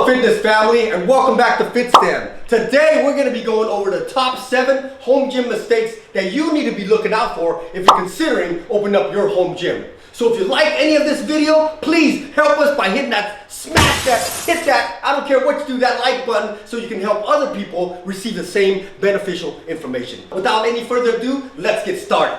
up, fitness family, and welcome back to FitStam. Today we're going to be going over the top 7 home gym mistakes that you need to be looking out for if you're considering opening up your home gym. So if you like any of this video, please help us by hitting that, smash that, hit that, I don't care what you do, that like button, so you can help other people receive the same beneficial information. Without any further ado, let's get started.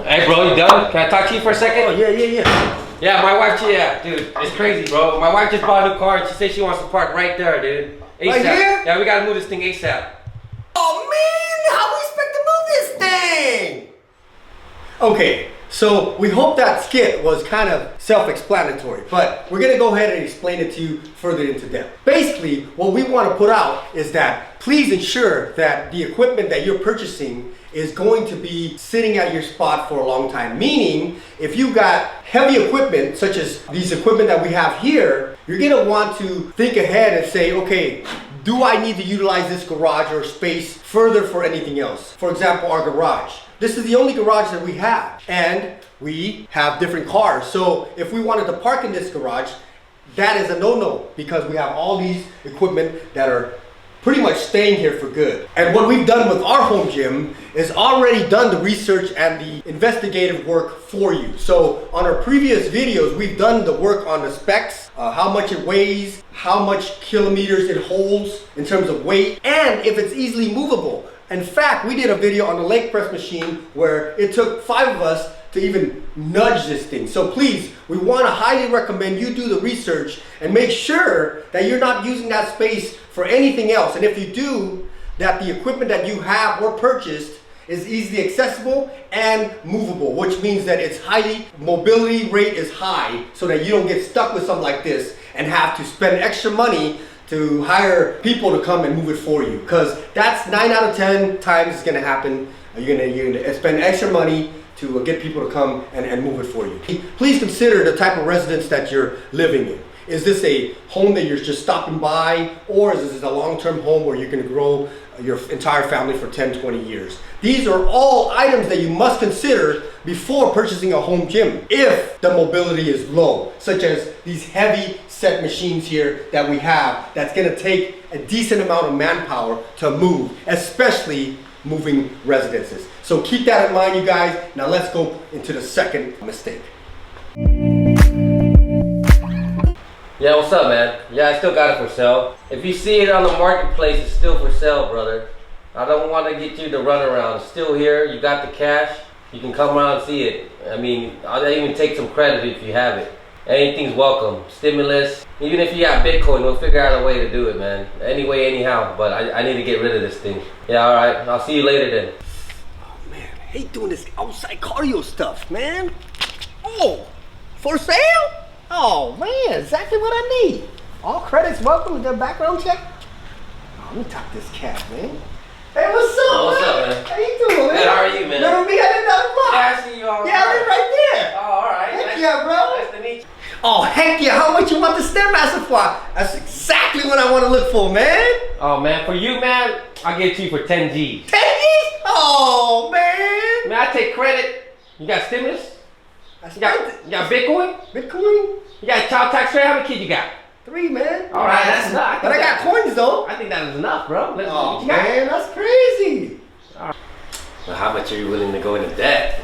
Hey bro, you done? Can I talk to you for a second? Oh, yeah. Yeah, my wife, dude, it's crazy, bro. My wife just bought a new car and she said she wants to park right there, dude. ASAP. Right here? Yeah, we gotta move this thing ASAP. Oh man, how we expect to move this thing? Okay, so we hope that skit was kind of self-explanatory, but we're gonna go ahead and explain it to you further into depth. Basically, what we want to put out is that please ensure that the equipment that you're purchasing is going to be sitting at your spot for a long time. Meaning, if you got heavy equipment, such as these equipment that we have here, you're gonna want to think ahead and say, okay, do I need to utilize this garage or space further for anything else? For example, our garage. This is the only garage that we have, and we have different cars. So if we wanted to park in this garage, that is a no-no because we have all these equipment that are pretty much staying here for good. And what we've done with our home gym is already done the research and the investigative work for you. So on our previous videos, we've done the work on the specs, how much it weighs, how much kilometers it holds in terms of weight, and if it's easily movable. In fact, we did a video on the leg press machine where it took 5 of us to even nudge this thing. So please, we want to highly recommend you do the research and make sure that you're not using that space for anything else. And if you do, that the equipment that you have or purchased is easily accessible and movable, which means that its mobility rate is high so that you don't get stuck with something like this and have to spend extra money to hire people to come and move it for you. Because that's 9 out of 10 times it's gonna happen. You're gonna spend extra money to get people to come and move it for you. Please consider the type of residence that you're living in. Is this a home that you're just stopping by, or is this a long-term home where you're gonna grow your entire family for 10, 20 years? These are all items that you must consider before purchasing a home gym if the mobility is low, such as these heavy set machines here that we have that's gonna take a decent amount of manpower to move, especially moving residences. So keep that in mind, you guys. Now let's go into the second mistake. Yeah, what's up, man? Yeah, I still got it for sale. If you see it on the marketplace, it's still for sale, brother. I don't want to get you to run around. It's still here. You got the cash. You can come around and see it. I mean, I'll even take some credit if you have it. Anything's welcome. Stimulus. Even if you got Bitcoin, we'll figure out a way to do it, man. Anyway, anyhow. But I need to get rid of this thing. Yeah, all right. I'll see you later then. Oh, man. I hate doing this outside cardio stuff, man. Oh, for sale? Oh man, exactly what I need. All credits welcome. We got a background check. Oh, let me talk this cat, man. Hey, what's up? Oh, what's up, man? How you doing, man? Good, how are you, man? Remember me? I did that block. Yeah, I see you all. Yeah, I live right there. Oh, all right. Heck yeah, bro. Nice to meet you. Oh, heck yeah. How much you want the Stairmaster for? That's exactly what I want to look for, man. Oh, man, for you, man, I'll get you for 10 G's. 10 G's? Oh, man. Man, I take credit. You got stimulus? You got Bitcoin? Bitcoin? You got child tax credit? How many kids you got? 3, man. All right, that's enough. But I got coins, though. I think that is enough, bro. Oh, man, that's crazy. All right. Well, how much are you willing to go into debt?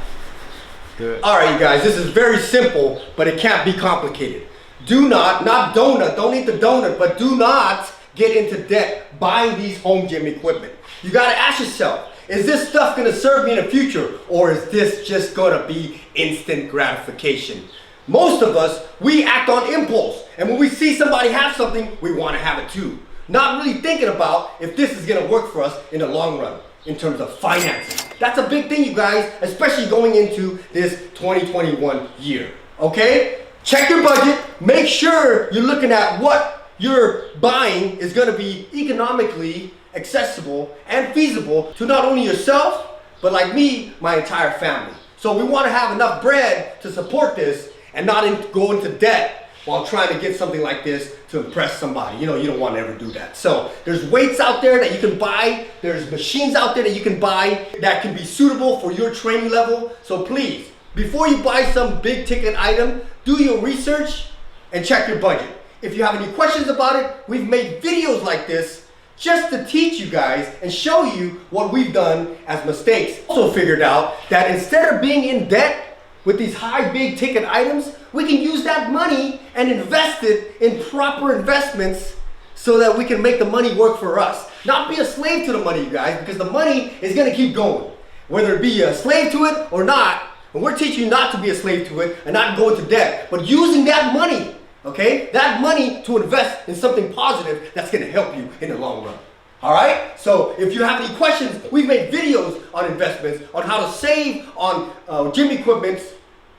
Good. All right, you guys, this is very simple, but it can't be complicated. Do not donut, don't eat the donut, but do not get into debt buying these home gym equipment. You gotta ask yourself, is this stuff gonna serve me in the future, or is this just gonna be instant gratification? Most of us, we act on impulse, and when we see somebody have something, we wanna have it too. Not really thinking about if this is gonna work for us in the long run, in terms of financing. That's a big thing, you guys, especially going into this 2021 year, okay? Check your budget, make sure you're looking at what you're buying is gonna be economically accessible and feasible to not only yourself, but like me, my entire family. So we want to have enough bread to support this and not go into debt while trying to get something like this to impress somebody. You know, you don't want to ever do that. So there's weights out there that you can buy. There's machines out there that you can buy that can be suitable for your training level. So please, before you buy some big ticket item, do your research and check your budget. If you have any questions about it, we've made videos like this just to teach you guys and show you what we've done as mistakes. Also figured out that instead of being in debt with these high big ticket items, we can use that money and invest it in proper investments so that we can make the money work for us. Not be a slave to the money, you guys, because the money is gonna keep going. Whether it be a slave to it or not, and we're teaching you not to be a slave to it and not go into debt, but using that money, okay? That money to invest in something positive that's gonna help you in the long run. All right? So if you have any questions, we've made videos on investments, on how to save on gym equipment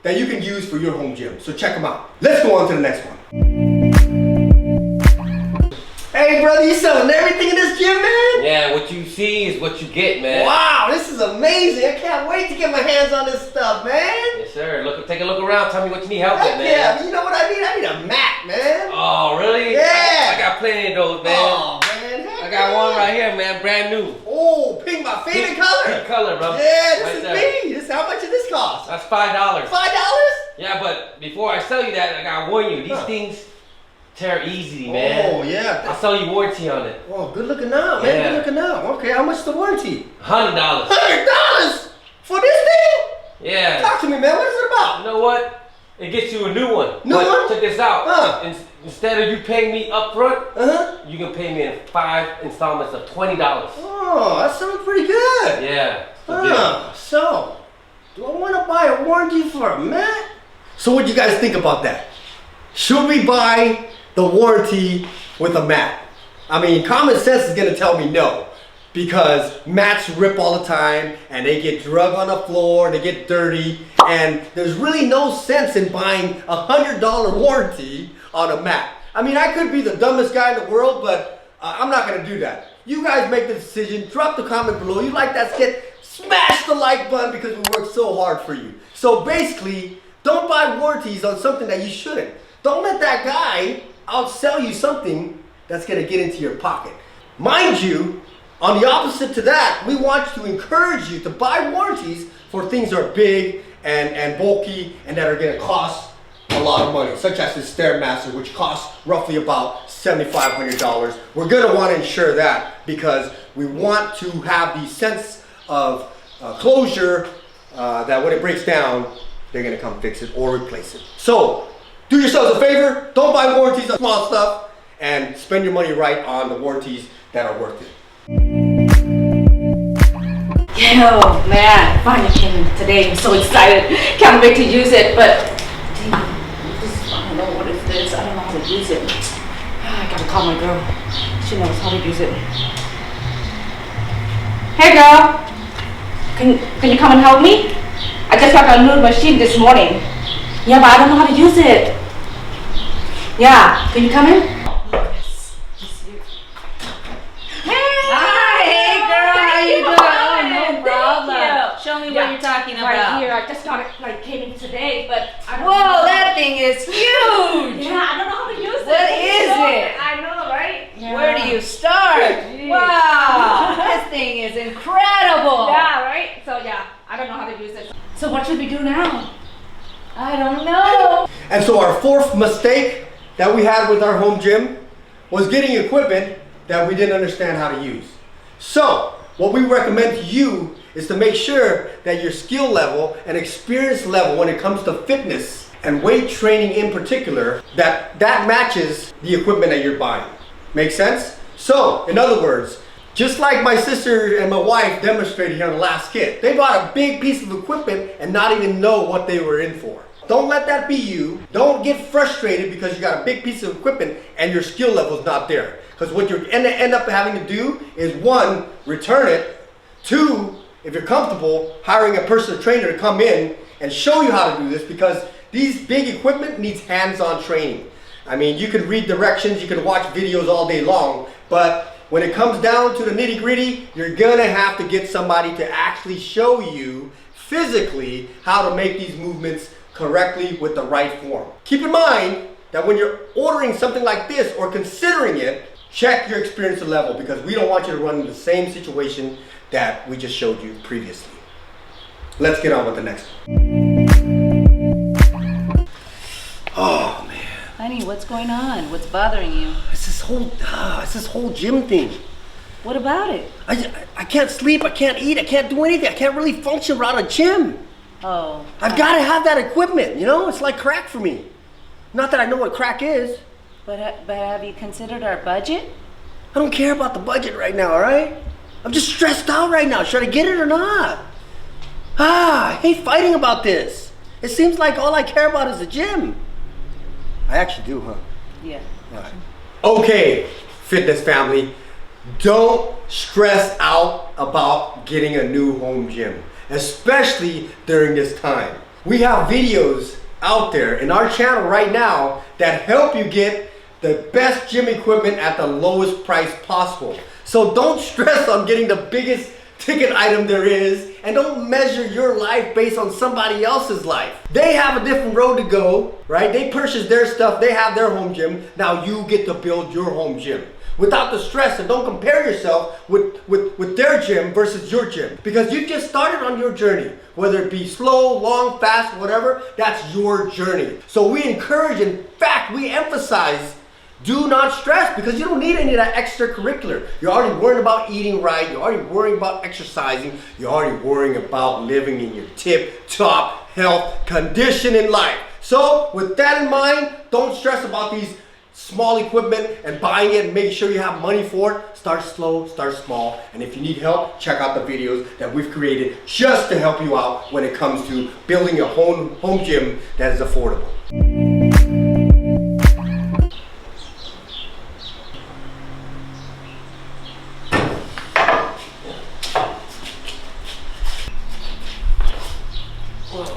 that you can use for your home gym. So check them out. Let's go on to the next one. Hey brother, you selling everything in this gym, man? Yeah, what you see is what you get, man. Wow, this is amazing. I can't wait to get my hands on this stuff, man. Yes, sir. Look, take a look around. Tell me what you need help with, man. Yeah, you know what I need? I need a mat, man. Oh, really? Yeah. I got plenty of those, man. Oh, man. I got one right here, man. Brand new. Oh, pink, my favorite color. Pink color, bro. Yeah, this right is there. me. How much does this cost? That's $5. $5? Yeah, but before I sell you that, I gotta warn you. These things tear easy, man. Oh, yeah. I'll sell you warranty on it. Oh, good looking out, man. Yeah. Good looking out. Okay, how much is the warranty? $100. $100 for this thing? Yeah. Talk to me, man. What is it about? You know what? It gets you a new one. New But one? check this out. Huh. Instead of you paying me up front, Uh-huh. you can pay me in 5 installments of $20. Oh, that sounds pretty good. Yeah. So, do I want to buy a warranty for a mat? So what do you guys think about that? Should we buy the warranty with a mat? I mean, common sense is gonna tell me no, because mats rip all the time and they get drug on the floor, they get dirty, and there's really no sense in buying a $100 warranty on a mat. I mean, I could be the dumbest guy in the world, but I'm not gonna do that. You guys make the decision, drop the comment below. You like that skit, smash the like button because we worked so hard for you. So basically, don't buy warranties on something that you shouldn't. Don't let that guy outsell you something that's gonna get into your pocket. Mind you, on the opposite to that, we want to encourage you to buy warranties for things that are big and bulky and that are gonna cost a lot of money, such as this Stairmaster, which costs roughly about $7,500. We're gonna wanna ensure that because we want to have the sense of closure that when it breaks down, they're gonna come fix it or replace it. So, do yourselves a favor, don't buy warranties on small stuff, and spend your money right on the warranties that are worth it. Yo, man, finally came today. I'm so excited. Can't wait to use it, but I don't know what is this. I don't know how to use it. I gotta call my girl. She knows how to use it. Hey girl, can you come and help me? I just got a new machine this morning. Yeah, but I don't know how to use it. Yeah, can you come in? Yes, it's you. Hey girl, how you doing? Oh, no problem. Thank you. Show me what you're talking about. Right here, I just got it, came in today, but I don't Whoa, know. that thing is huge. Yeah, I don't know how to use it. What is it? I know, right? Yeah. Where do you start? Jeez. Wow, this thing is incredible. Yeah, right? So yeah, I don't know how to use it. So what should we do now? I don't know. And so our fourth mistake that we had with our home gym was getting equipment that we didn't understand how to use. So what we recommend to you is to make sure that your skill level and experience level when it comes to fitness and weight training in particular, that matches the equipment that you're buying. Make sense? So in other words, just like my sister and my wife demonstrated here on the last skit, they bought a big piece of equipment and not even know what they were in for. Don't let that be you. Don't get frustrated because you got a big piece of equipment and your skill level is not there. Because what you're gonna end up having to do is 1, return it. 2, if you're comfortable, hiring a personal trainer to come in and show you how to do this, because these big equipment needs hands-on training. I mean, you can read directions, you can watch videos all day long, but when it comes down to the nitty-gritty, you're gonna have to get somebody to actually show you physically how to make these movements correctly with the right form. Keep in mind, that when you're ordering something like this or considering it, check your experience level, because we don't want you to run into the same situation that we just showed you previously. Let's get on with the next one. Oh man. Honey, what's going on? What's bothering you? It's this whole gym thing. What about it? I can't sleep, I can't eat, I can't do anything. I can't really function without a gym. Oh. I've got to have that equipment, you know? It's like crack for me. Not that I know what crack is. But have you considered our budget? I don't care about the budget right now, all right? I'm just stressed out right now. Should I get it or not? I hate fighting about this. It seems like all I care about is the gym. I actually do, huh? Yeah. All right. Okay, fitness family. Don't stress out about getting a new home gym, especially during this time. We have videos out there in our channel right now that help you get the best gym equipment at the lowest price possible. So don't stress on getting the biggest ticket item there is, and don't measure your life based on somebody else's life. They have a different road to go, right? They purchase their stuff, they have their home gym. Now you get to build your home gym without the stress, and don't compare yourself with their gym versus your gym, because you just started on your journey. Whether it be slow, long, fast, whatever, that's your journey. So we encourage, in fact, we emphasize, do not stress, because you don't need any of that extracurricular. You're already worrying about eating right. You're already worrying about exercising. You're already worrying about living in your tip-top health condition in life. So with that in mind, don't stress about these small equipment and buying it and making sure you have money for it. Start slow, start small. And if you need help, check out the videos that we've created just to help you out when it comes to building a home gym that is affordable.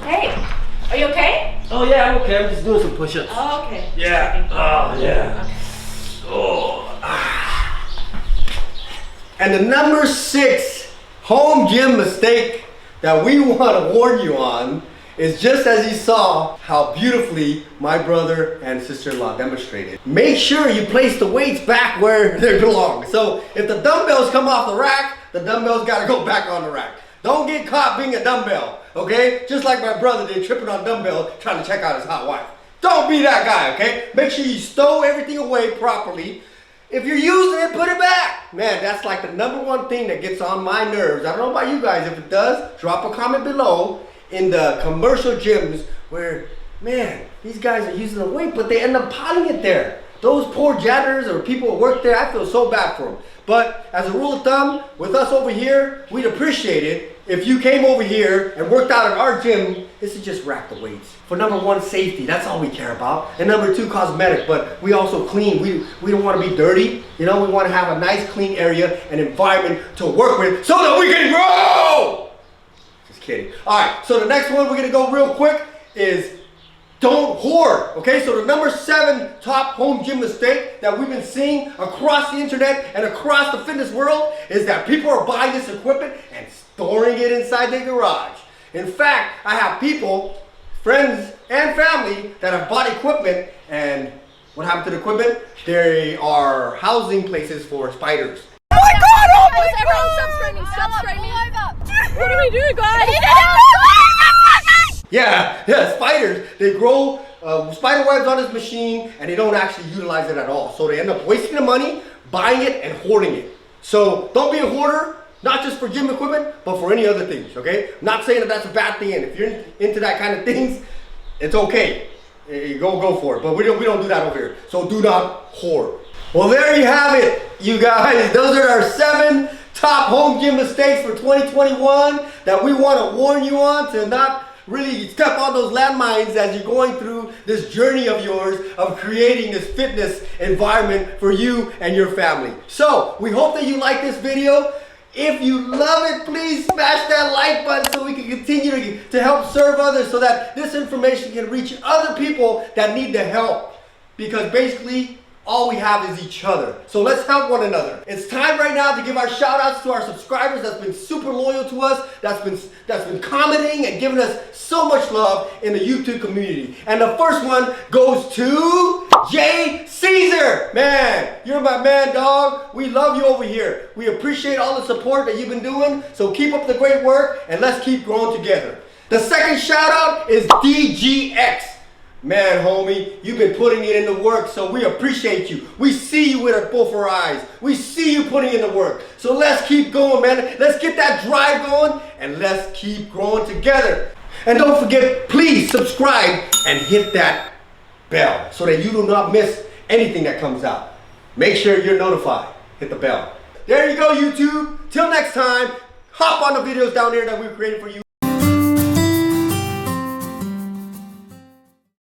Hey, are you okay? Oh yeah, I'm okay. I'm just doing some push-ups. Oh, okay. Yeah. Oh yeah. Oh. And the number 6 home gym mistake that we want to warn you on is just as you saw how beautifully my brother and sister-in-law demonstrated. Make sure you place the weights back where they belong. So if the dumbbells come off the rack, the dumbbells got to go back on the rack. Don't get caught being a dumbbell, okay? Just like my brother did, tripping on dumbbells, trying to check out his hot wife. Don't be that guy, okay? Make sure you stow everything away properly. If you're using it, put it back. Man, that's like the number 1 thing that gets on my nerves. I don't know about you guys. If it does, drop a comment below. In the commercial gyms where, man, these guys are using the weight, but they end up piling it there. Those poor janitors or people who work there, I feel so bad for them. But as a rule of thumb, with us over here, we'd appreciate it if you came over here and worked out at our gym. This is just rack the weights. For number 1, safety, that's all we care about. And number 2, cosmetic, but we also clean. We don't want to be dirty. You know, we want to have a nice clean area and environment to work with so that we can grow. Just kidding. All right, so the next one we're gonna go real quick is don't hoard, okay? So the number 7 top home gym mistake that we've been seeing across the internet and across the fitness world is that people are buying this equipment and storing it inside their garage. In fact, I have people, friends and family, that have bought equipment, and what happened to the equipment? They are housing places for spiders. Oh my god! Oh my god! Everyone stop screaming! Stop screaming! What do we do, guys? Yeah, spiders. They grow spider webs on this machine and they don't actually utilize it at all. So they end up wasting the money, buying it, and hoarding it. So don't be a hoarder, not just for gym equipment, but for any other things, okay? I'm not saying that that's a bad thing, and if you're into that kind of things, it's okay. Go for it. But we don't do that over here. So do not hoard. Well, there you have it, you guys. Those are our 7 top home gym mistakes for 2021 that we want to warn you on, to not really step on those landmines as you're going through this journey of yours of creating this fitness environment for you and your family. So we hope that you like this video. If you love it, please smash that like button so we can continue to help serve others, so that this information can reach other people that need the help. Because basically, all we have is each other. So let's help one another. It's time right now to give our shout outs to our subscribers that's been super loyal to us, that's been commenting and giving us so much love in the YouTube community. And the first one goes to Jay Caesar. Man, you're my man, dog. We love you over here. We appreciate all the support that you've been doing. So keep up the great work and let's keep growing together. The second shout out is DGX. Man, homie, you've been putting it in the work, so we appreciate you. We see you with both our eyes. We see you putting in the work. So let's keep going, man. Let's get that drive going, and let's keep growing together. And don't forget, please subscribe and hit that bell so that you do not miss anything that comes out. Make sure you're notified. Hit the bell. There you go, YouTube. Till next time, hop on the videos down there that we've created for you.